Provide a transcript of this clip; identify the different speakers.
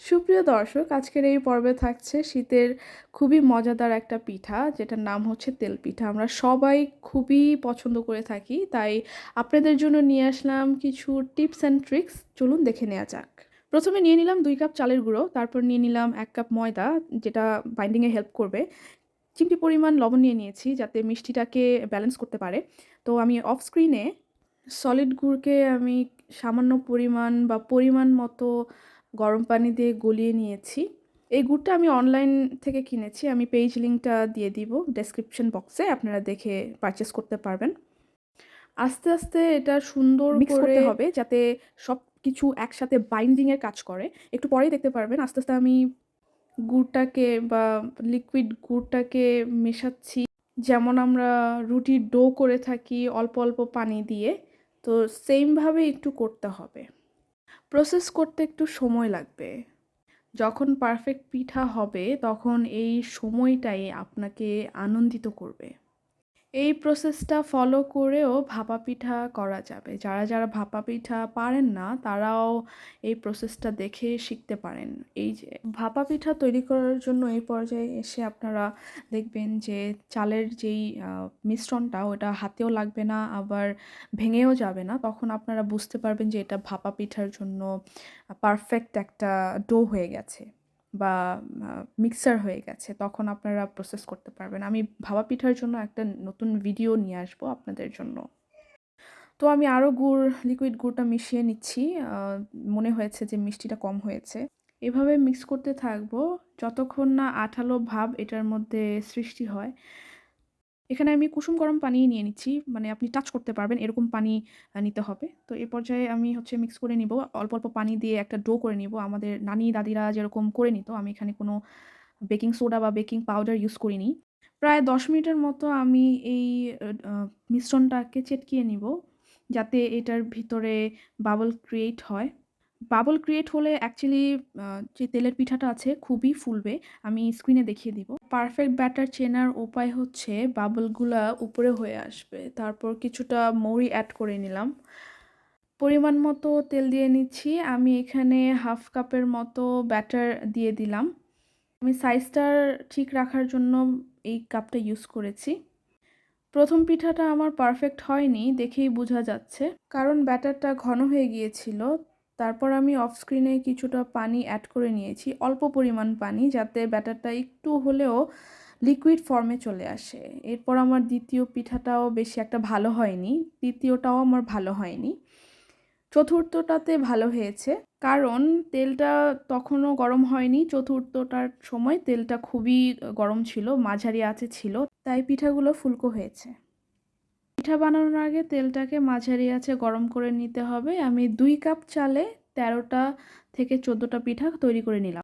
Speaker 1: সুপ্রিয় দর্শক, আজকের এই পর্বে থাকছে শীতের খুবই মজাদার একটা পিঠা, যেটার নাম হচ্ছে তেল পিঠা। আমরা সবাই খুবই পছন্দ করে থাকি, তাই আপনাদের জন্য নিয়ে আসলাম কিছু টিপস অ্যান্ড ট্রিক্স। চলুন দেখে নেওয়া যাক। প্রথমে নিয়ে নিলাম 2 কাপ চালের গুঁড়ো, তারপর নিয়ে নিলাম 1 কাপ ময়দা, যেটা বাইন্ডিংয়ে হেল্প করবে। চিমটি পরিমাণ লবণ নিয়ে নিয়েছি, যাতে মিষ্টিটাকে ব্যালেন্স করতে পারে। তো আমি অফ স্ক্রিনে সলিড গুড়কে আমি সামান্য পরিমাণ বা পরিমাণ মতো গরম পানি দিয়ে গলিয়ে নিয়েছি। এই গুড়টা আমি অনলাইন থেকে কিনেছি, আমি পেজ লিঙ্কটা দিয়ে দিব ডেসক্রিপশন বক্সে, আপনারা দেখে পারচেস করতে পারবেন। আস্তে আস্তে এটা সুন্দর মিক্স করতে হবে, যাতে সব কিছু একসাথে বাইন্ডিংয়ের কাজ করে। একটু পরেই দেখতে পারবেন আস্তে আস্তে আমি গুড়টাকে বা লিকুইড গুড়টাকে মেশাচ্ছি, যেমন আমরা রুটির ডো করে থাকি অল্প অল্প পানি দিয়ে। তো সেমভাবে একটু করতে হবে। প্রসেস করতে একটু সময় লাগবে। যখন পারফেক্ট পিঠা হবে তখন এই সময়টাই আপনাকে আনন্দিত করবে। এই প্রসেসটা ফলো করেও ভাপা পিঠা করা যাবে। যারা যারা ভাপা পিঠা পারেন না তারাও এই প্রসেসটা দেখে শিখতে পারেন। এই যে ভাপা পিঠা তৈরি করার জন্য এই পর্যায়ে এসে আপনারা দেখবেন যে চালের যেই মিশ্রণটা ওটা হাতেও লাগবে না, আবার ভেঙেও যাবে না। তখন আপনারা বুঝতে পারবেন যে এটা ভাপা পিঠার জন্য পারফেক্ট একটা ডো হয়ে গেছে বা মিক্সার হয়ে গেছে। তখন আপনারা প্রসেস করতে পারবেন। আমি ভাপা পিঠার জন্য একটা নতুন ভিডিও নিয়ে আসবো আপনাদের জন্য। তো আমি আরও লিকুইড গুড়টা মিশিয়ে নিচ্ছি। মনে হয়েছে যে মিষ্টিটা কম হয়েছে। এভাবে মিক্স করতে থাকবো যতক্ষণ না আঠালো ভাব এটার মধ্যে সৃষ্টি হয়। এখানে আমি কুসুম গরম পানি নিয়ে নিচ্ছি, মানে আপনি টাচ করতে পারবেন এরকম পানি নিতে হবে। তো এই পর্যায়ে আমি হচ্ছে মিক্স করে নিব, অল্প অল্প পানি দিয়ে একটা ডো করে নিব। আমাদের নানি দাদিরা যেরকম করে নিত, আমি এখানে কোনো বেকিং সোডা বা বেকিং পাউডার ইউজ করিনি। প্রায় ১০ মিনিটের মতো আমি এই মিশ্রণটাকে চেটকিয়ে নিব, যাতে এটার ভিতরে বাবল ক্রিয়েট হয়। বাবল ক্রিয়েট হলে অ্যাকচুয়ালি যে তেলের পিঠাটা আছে খুবই ফুলবে। আমি স্ক্রিনে দেখিয়ে দিব। পারফেক্ট ব্যাটার চেনার উপায় হচ্ছে বাবলগুলা উপরে হয়ে আসবে। তারপর কিছুটা মৌরি অ্যাড করে নিলাম। পরিমাণ মতো তেল দিয়ে নিচ্ছি। আমি এখানে 1/2 কাপের মতো ব্যাটার দিয়ে দিলাম। আমি সাইজটা ঠিক রাখার জন্য এই কাপটা ইউজ করেছি। প্রথম পিঠাটা আমার পারফেক্ট হয়নি, দেখেই বোঝা যাচ্ছে, কারণ ব্যাটারটা ঘন হয়ে গিয়েছিল। তারপর আমি অফ স্ক্রিনে কিছুটা পানি অ্যাড করে নিয়েছি, অল্প পরিমাণ পানি, যাতে ব্যাটারটা একটু হলেও লিকুইড ফর্মে চলে আসে। এরপর আমার দ্বিতীয় পিঠাটাও বেশি একটা ভালো হয়নি, তৃতীয়টাও আমার ভালো হয়নি, চতুর্থটাতে ভালো হয়েছে। কারণ তেলটা তখনও গরম হয়নি, চতুর্থটার সময় তেলটা খুবই গরম ছিল, মাঝারি আঁচে ছিল, তাই পিঠাগুলো ফুলকো হয়েছে। পিঠা বানানোর আগে তেলটাকে মাঝারি আঁচে গরম করে নিতে হবে। আমি 2 কাপ চালে 13টা থেকে 14টা পিঠা তৈরি করে নিলাম।